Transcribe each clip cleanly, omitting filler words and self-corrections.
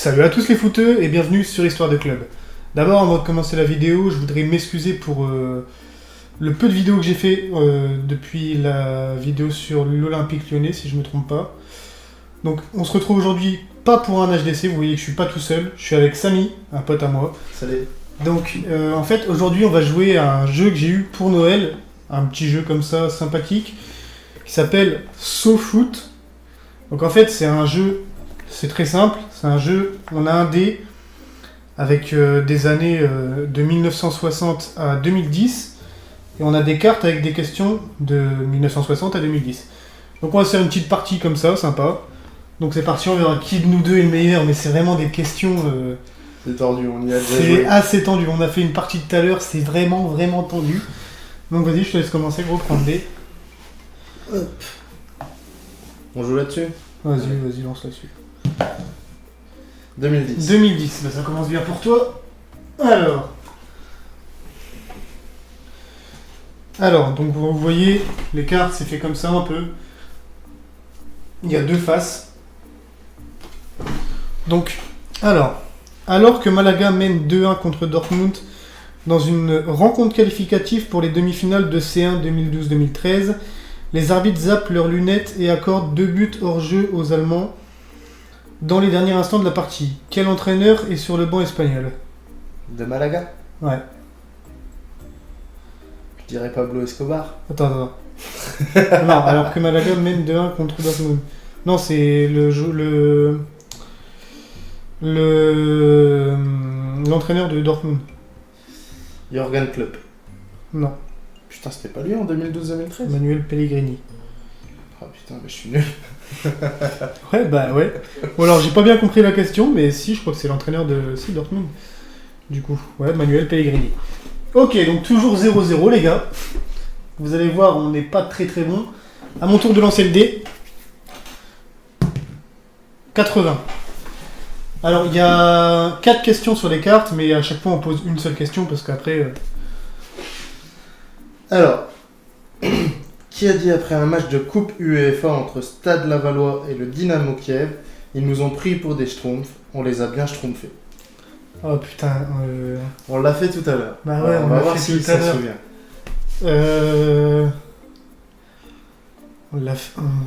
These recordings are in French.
Salut à tous les footeux et bienvenue sur Histoire de Club. D'abord, avant de commencer la vidéo, je voudrais m'excuser pour le peu de vidéos que j'ai fait depuis la vidéo sur l'Olympique Lyonnais, si je me trompe pas. Donc, on se retrouve aujourd'hui pas pour un HDC, vous voyez que je suis pas tout seul, je suis avec Samy, un pote à moi. Salut. Donc, en fait, aujourd'hui, on va jouer à un jeu que j'ai eu pour Noël, un petit jeu comme ça, sympathique, qui s'appelle SoFoot. Donc, en fait, c'est un jeu, c'est très simple, c'est un jeu, on a un dé avec des années de 1960 à 2010, et on a des cartes avec des questions de 1960 à 2010. Donc, on va faire une petite partie comme ça, sympa. Donc, c'est parti, on verra qui de nous deux est le meilleur, mais c'est vraiment des questions... C'est tendu, on y a déjà C'est joué. assez tendu, on a fait une partie tout à l'heure, c'est vraiment tendu. Donc vas-y, je te laisse commencer, gros, prends le dé. Hop. On joue là-dessus. Vas-y, lance là-dessus. 2010. 2010, bah, ça commence bien pour toi. Alors, donc vous voyez, les cartes, c'est fait comme ça un peu. Il y a deux faces. Donc, alors que Malaga mène 2-1 contre Dortmund dans une rencontre qualificative pour les demi-finales de C1 2012-2013, les arbitres zappent leurs lunettes et accordent 2 buts hors jeu aux Allemands dans les derniers instants de la partie. Quel entraîneur est sur le banc espagnol? De Malaga. Ouais. Je dirais Pablo Escobar. Attends. Non, alors que Malaga mène 2-1 contre Dortmund. Non, c'est l'entraîneur de Dortmund. Jürgen Klopp. Non, Putain, c'était pas lui en 2012-2013. Manuel Pellegrini. Ah putain, mais je suis nul. Ouais. Bon, alors j'ai pas bien compris la question, mais si, je crois que c'est l'entraîneur de Dortmund. Du coup, ouais, Manuel Pellegrini. Ok, donc toujours 0-0, les gars. Vous allez voir, on n'est pas très bon. À mon tour de lancer le dé. 80. Alors, il y a 4 questions sur les cartes, mais à chaque fois, on pose une seule question, parce qu'après... Alors, qui a dit après un match de Coupe UEFA entre Stade Lavallois et le Dynamo Kiev, ils nous ont pris pour des schtroumpfs, on les a bien schtroumpfés. Oh putain... On l'a fait tout à l'heure. Bah ouais, on on va l'a voir fait s'il tout à s'en l'heure. souvient.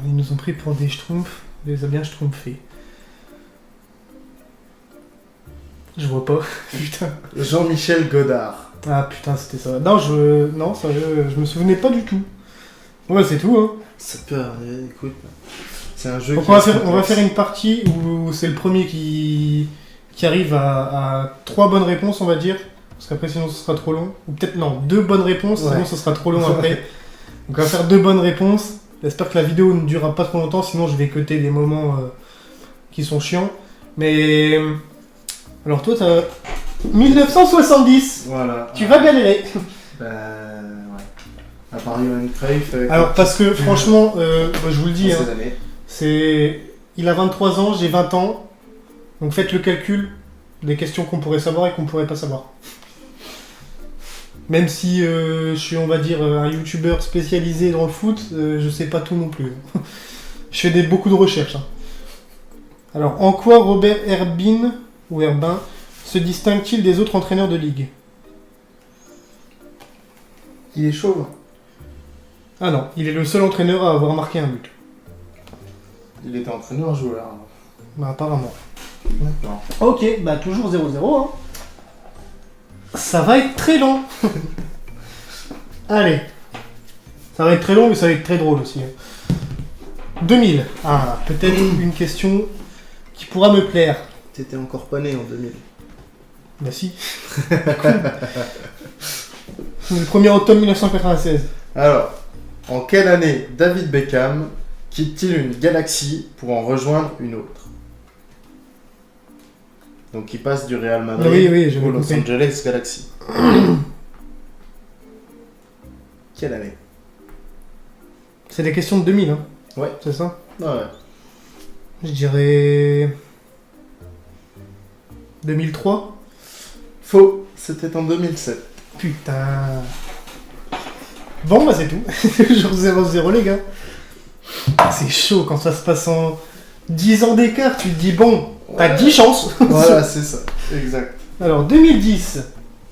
Ils nous ont pris pour des schtroumpfs, on les a bien schtroumpfés. Je vois pas, putain. Jean-Michel Godard. Ah putain, c'était ça. Non, sérieux, je me souvenais pas du tout. Ouais, c'est tout, hein. Ça peut arriver, écoute. C'est un jeu Donc qui on va est faire une partie où c'est le premier qui arrive à 3 bonnes réponses, on va dire. Parce qu'après, sinon, ce sera trop long. Ou peut-être, non, 2 bonnes réponses, sinon, Ouais. ce sera trop long après. Donc on va faire 2 bonnes réponses. J'espère que la vidéo ne durera pas trop longtemps, sinon je vais cutter des moments qui sont chiants. Mais... Alors toi, t'as 1970. Voilà. Tu vas galérer. Ouais. À part Johan Cruyff. Alors parce que franchement, je vous le dis, hein, années. il a 23 ans, j'ai 20 ans. Donc faites le calcul des questions qu'on pourrait savoir et qu'on pourrait pas savoir. Même si je suis, on va dire, un youtubeur spécialisé dans le foot, je sais pas tout non plus. Je fais beaucoup de recherches. Hein. Alors, en quoi Robert Herbin se distingue-t-il des autres entraîneurs de ligue? Il est chauve. Ah non, il est le seul entraîneur à avoir marqué un but. Il était entraîneur-joueur. Bah apparemment. D'accord. Ok, bah toujours 0-0. Hein. Ça va être très long. Allez. Ça va être très long, mais ça va être très drôle aussi. 2000. Ah, peut-être une question qui pourra me plaire. T'étais encore pas né en 2000. Bah si. Le 1er octobre 1996. Alors, en quelle année David Beckham quitte-t-il une galaxie pour en rejoindre une autre? Donc il passe du Real Madrid Oui, j'avais au Los compris. Angeles Galaxy. Quelle année? C'est des questions de 2000, hein. Ouais. C'est ça? Ah ouais. Je dirais... 2003. Faux, c'était en 2007. Putain. Bon, bah c'est tout. Toujours 0-0, les gars. C'est chaud quand ça se passe en 10 ans d'écart. Tu te dis, bon, T'as 10 chances. Voilà, c'est ça. Exact. Alors, 2010.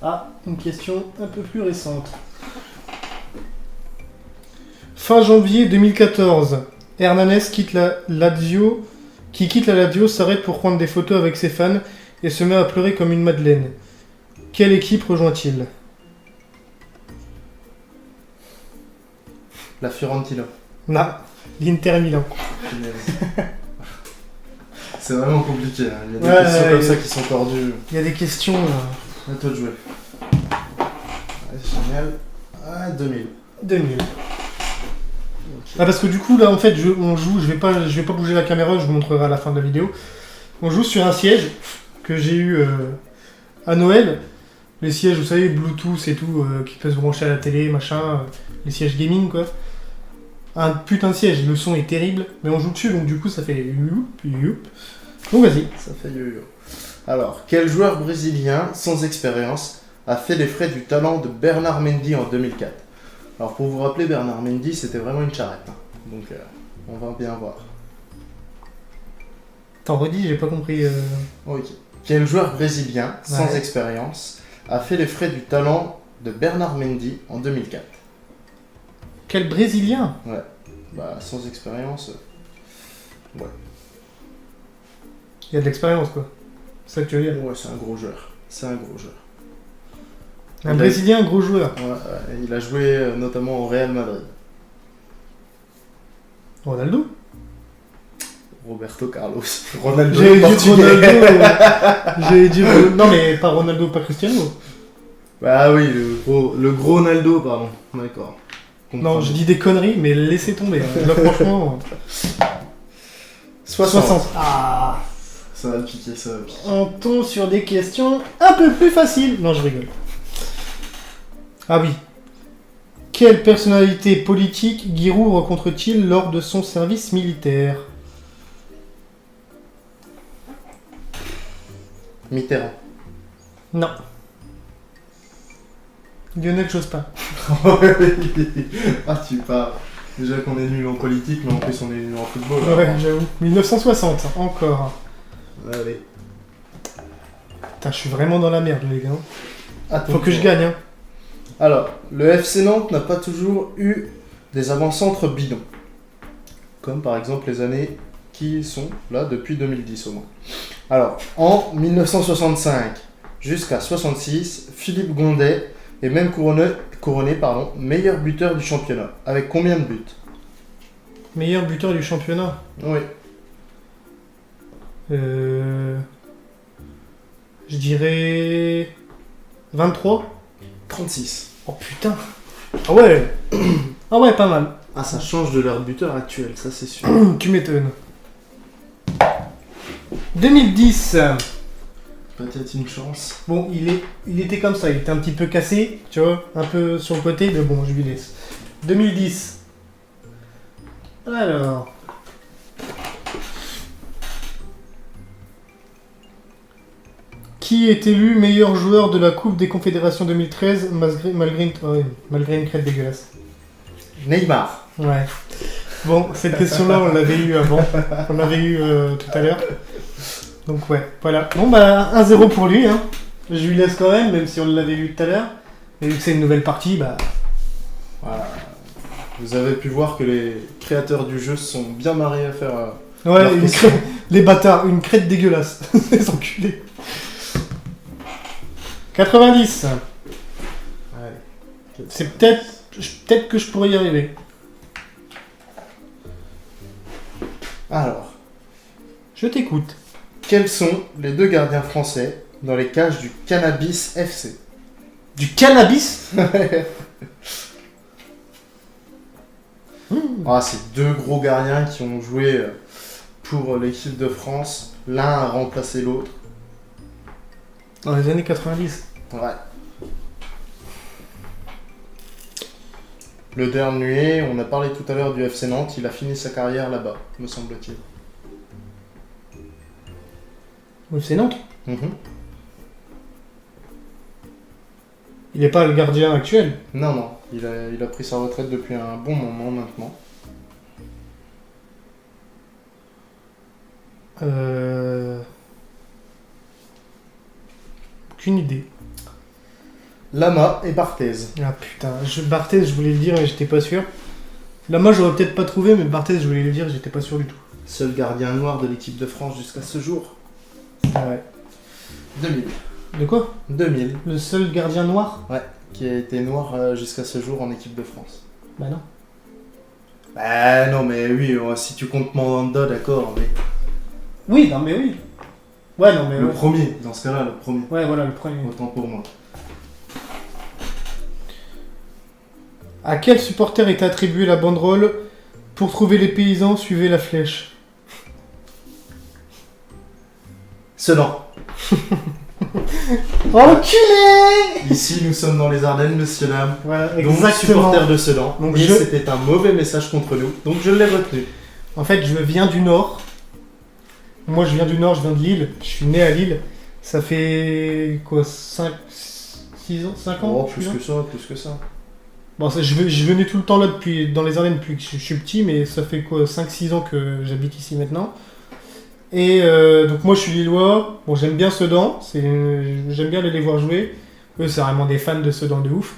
Ah, une question un peu plus récente. Fin janvier 2014, Hernanes quitte la Lazio, qui quitte la Lazio, s'arrête pour prendre des photos avec ses fans et se met à pleurer comme une madeleine. Quelle équipe rejoint-il? La Fiorentina. Non, l'Inter Milan. C'est vraiment compliqué. Hein. Il y a des Ouais, questions comme ça qui sont tordues. Il y a des questions... À toi de jouer. Ouais, génial. Ah, 2000. 2000. Ah parce que du coup là en fait on joue, je vais pas bouger la caméra, je vous montrerai à la fin de la vidéo. On joue sur un siège que j'ai eu à Noël. Les sièges, vous savez, Bluetooth et tout, qui peuvent se brancher à la télé, machin, les sièges gaming quoi. Un putain de siège, le son est terrible, mais on joue dessus donc du coup ça fait youp, youp. Donc vas-y. Ça fait yo-yo. Alors, quel joueur brésilien sans expérience a fait les frais du talent de Bernard Mendy en 2004? Alors, pour vous rappeler, Bernard Mendy, c'était vraiment une charrette. Hein. Donc, on va bien voir. T'en redis, j'ai pas compris. Ok. Quel joueur brésilien sans Ouais. expérience a fait les frais du talent de Bernard Mendy en 2004? Quel Brésilien? Bah, sans expérience. Il y a de l'expérience quoi. C'est ça que tu veux dire. Ouais, c'est un gros joueur. C'est un gros joueur. Un Brésilien, un gros joueur. Ouais, il a joué notamment au Real Madrid. Ronaldo. Roberto Carlos. Ronaldo. J'allais dire portugais. Ronaldo. J'allais dire... Non mais pas Ronaldo, pas Cristiano. Bah oui, le gros Ronaldo, pardon. D'accord. Non, je dis des conneries, mais laissez tomber. Là, franchement... 60. Ah. Ça va piquer, ça va piquer. On tombe sur des questions un peu plus faciles. Non, je rigole. Ah oui. Quelle personnalité politique Giroud rencontre-t-il lors de son service militaire? Mitterrand. Non. Lionel Jospin. Ah, tu parles. Déjà qu'on est nul en politique, mais en plus on est nul en football. Ouais, j'avoue. 1960, encore. Allez. Putain, je suis vraiment dans la merde, les gars. Attends. Faut que je gagne, hein. Alors, le FC Nantes n'a pas toujours eu des avant-centres bidons. Comme par exemple les années qui sont là depuis 2010 au moins. Alors, en 1965 jusqu'à 66, Philippe Gondet est même couronné meilleur buteur du championnat. Avec combien de buts? Meilleur buteur du championnat. Oui. Je dirais... 23. 36. Oh putain. Ah ouais. Ah ouais, pas mal. Ah, ça change de leur buteur actuel, ça c'est sûr. Tu m'étonnes. 2010. Peut-être une chance. Bon, il était comme ça, il était un petit peu cassé, tu vois, un peu sur le côté, mais bon, je lui laisse. 2010. Alors. Qui est élu meilleur joueur de la Coupe des Confédérations 2013 malgré une crête dégueulasse? Neymar. Ouais. Bon, cette question-là, on l'avait eu avant. On l'avait eu tout à l'heure. Donc ouais, voilà. Bon bah 1-0 pour lui, hein. Je lui laisse quand même si on l'avait eu tout à l'heure. Et vu que c'est une nouvelle partie, bah... Voilà. Vous avez pu voir que les créateurs du jeu se sont bien marrés à faire... Ouais, leur question. les bâtards, une crête dégueulasse. Les enculés. 90. Ouais. C'est peut-être que je pourrais y arriver. Alors, Je t'écoute. quels sont les deux gardiens français dans les cages du Cannabis FC? Du cannabis? Ah, c'est deux gros gardiens qui ont joué pour l'équipe de France. L'un a remplacé l'autre. Dans les années 90. Ouais. Le dernier, on a parlé tout à l'heure du FC Nantes, il a fini sa carrière là-bas, me semble-t-il. C'est Nantes. Mhm. Il n'est pas le gardien actuel. Non, non, il a pris sa retraite depuis un bon moment maintenant. aucune idée. Lama et Barthez. Ah putain, Barthez, je voulais le dire, mais j'étais pas sûr. Là, moi, j'aurais peut-être pas trouvé, mais Barthez, je voulais le dire, j'étais pas sûr du tout. Seul gardien noir de l'équipe de France jusqu'à ce jour. Ouais. 2000. De quoi? 2000. Le seul gardien noir? Ouais, qui a été noir jusqu'à ce jour en équipe de France. Bah non. Bah non, mais oui, si tu comptes Mandanda, d'accord, mais... Oui, non, mais oui. Ouais, non, mais Le ouais. premier, dans ce cas-là, le premier. Ouais, voilà, le premier. Autant pour moi. À quel supporter est attribuée la banderole pour trouver les paysans, suivez la flèche? Sedan. Enculé! Ici, nous sommes dans les Ardennes, monsieur dame. Voilà, Donc, exactement. supporter de Sedan. Donc, Et je- c'était un mauvais message contre nous, donc je l'ai retenu. En fait, je viens du Nord. Moi, je viens du Nord, je viens de Lille. Je suis né à Lille. Ça fait quoi, 5, 6 ans, 5 ans? Oh, plus que ça. Bon, je venais tout le temps là dans les Ardennes depuis que je suis petit, mais ça fait quoi, 5-6 ans que j'habite ici maintenant. Et donc moi je suis lillois, bon j'aime bien Sedan, j'aime bien aller les voir jouer. Eux c'est vraiment des fans de Sedan de ouf.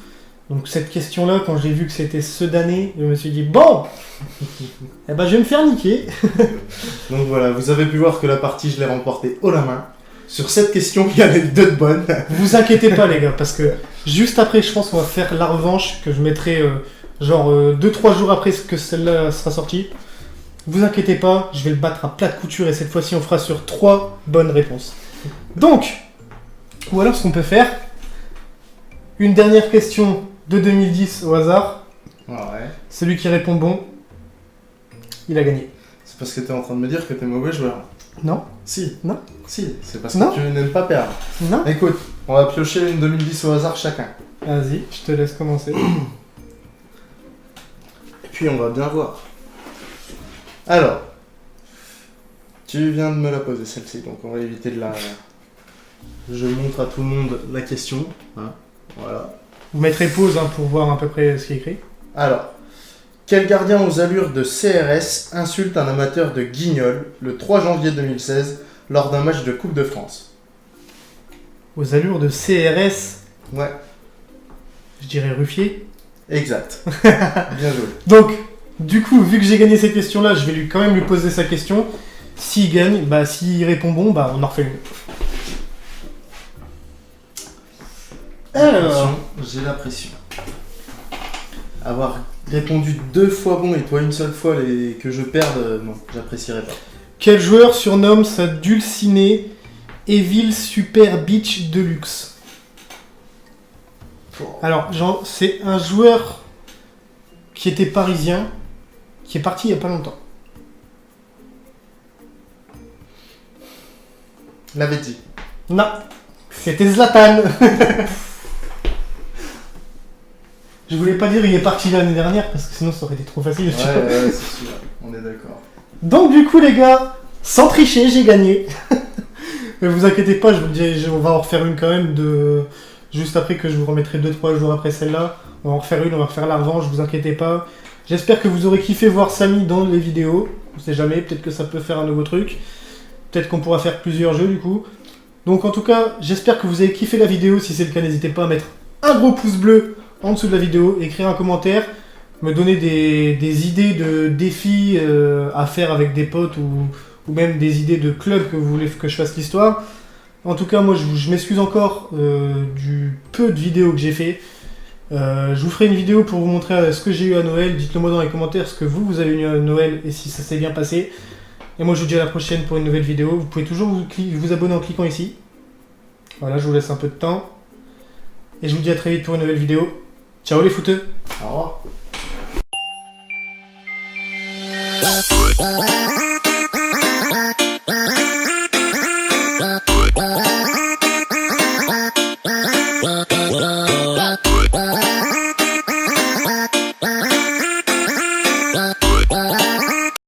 Donc cette question-là, quand j'ai vu que c'était Sedanais, je me suis dit bon, eh ben je vais me faire niquer. Donc voilà, vous avez pu voir que la partie je l'ai remportée haut la main. Sur cette question, il y avait deux de bonnes. Vous inquiétez pas les gars, parce que juste après je pense qu'on va faire la revanche, que je mettrai genre 2-3 jours après que celle-là sera sortie. Vous inquiétez pas, je vais le battre à plat de couture et cette fois-ci on fera sur 3 bonnes réponses. Donc, ou alors ce qu'on peut faire, une dernière question de 2010 au hasard. Ouais. Celui qui répond bon, il a gagné. C'est parce que t'es en train de me dire que t'es mauvais joueur. Non? Si. Non. Si, c'est parce Non. que tu n'aimes pas perdre. Non? Écoute, on va piocher une 2010 au hasard chacun. Vas-y, je te laisse commencer. Et puis on va bien voir. Alors, tu viens de me la poser celle-ci, donc on va éviter de la... Je montre à tout le monde la question. Hein, voilà. Vous mettrez pause hein, pour voir à peu près ce qui est écrit. Alors, quel gardien aux allures de CRS insulte un amateur de Guignol le 3 janvier 2016 lors d'un match de Coupe de France? Aux allures de CRS, Ouais, je dirais Ruffier. exact. Bien joué. Donc, du coup, vu que j'ai gagné cette question-là, je vais quand même lui poser sa question. S'il gagne, bah s'il répond bon, bah on en refait une. Alors, Attention, j'ai la pression. Avoir répondu 2 fois bon et toi une seule fois que je perde, non, j'apprécierais pas. quel joueur surnomme sa dulcinée Evil Super Beach Deluxe? Alors, c'est un joueur qui était parisien, qui est parti il y a pas longtemps. L'avais dit. Non, c'était Zlatan. Je voulais pas dire il est parti l'année dernière parce que sinon ça aurait été trop facile. tu vois. Ouais, c'est sûr, on est d'accord. Donc du coup les gars, sans tricher, j'ai gagné. Mais vous inquiétez pas, je vous dis, on va en refaire une quand même juste après que je vous remettrai 2-3 jours après celle-là. On va en refaire une, on va refaire la revanche, vous inquiétez pas. J'espère que vous aurez kiffé voir Samy dans les vidéos. On sait jamais, peut-être que ça peut faire un nouveau truc. Peut-être qu'on pourra faire plusieurs jeux du coup. Donc en tout cas, j'espère que vous avez kiffé la vidéo. Si c'est le cas, n'hésitez pas à mettre un gros pouce bleu en dessous de la vidéo, écrire un commentaire, me donner des idées de défis à faire avec des potes ou même des idées de clubs que vous voulez que je fasse l'histoire. En tout cas, moi je m'excuse encore du peu de vidéos que j'ai fait. Je vous ferai une vidéo pour vous montrer ce que j'ai eu à Noël. Dites-le moi dans les commentaires ce que vous avez eu à Noël et si ça s'est bien passé. Et moi je vous dis à la prochaine pour une nouvelle vidéo. Vous pouvez toujours vous abonner en cliquant ici. Voilà, je vous laisse un peu de temps. Et je vous dis à très vite pour une nouvelle vidéo. Ciao les footeux. Au revoir.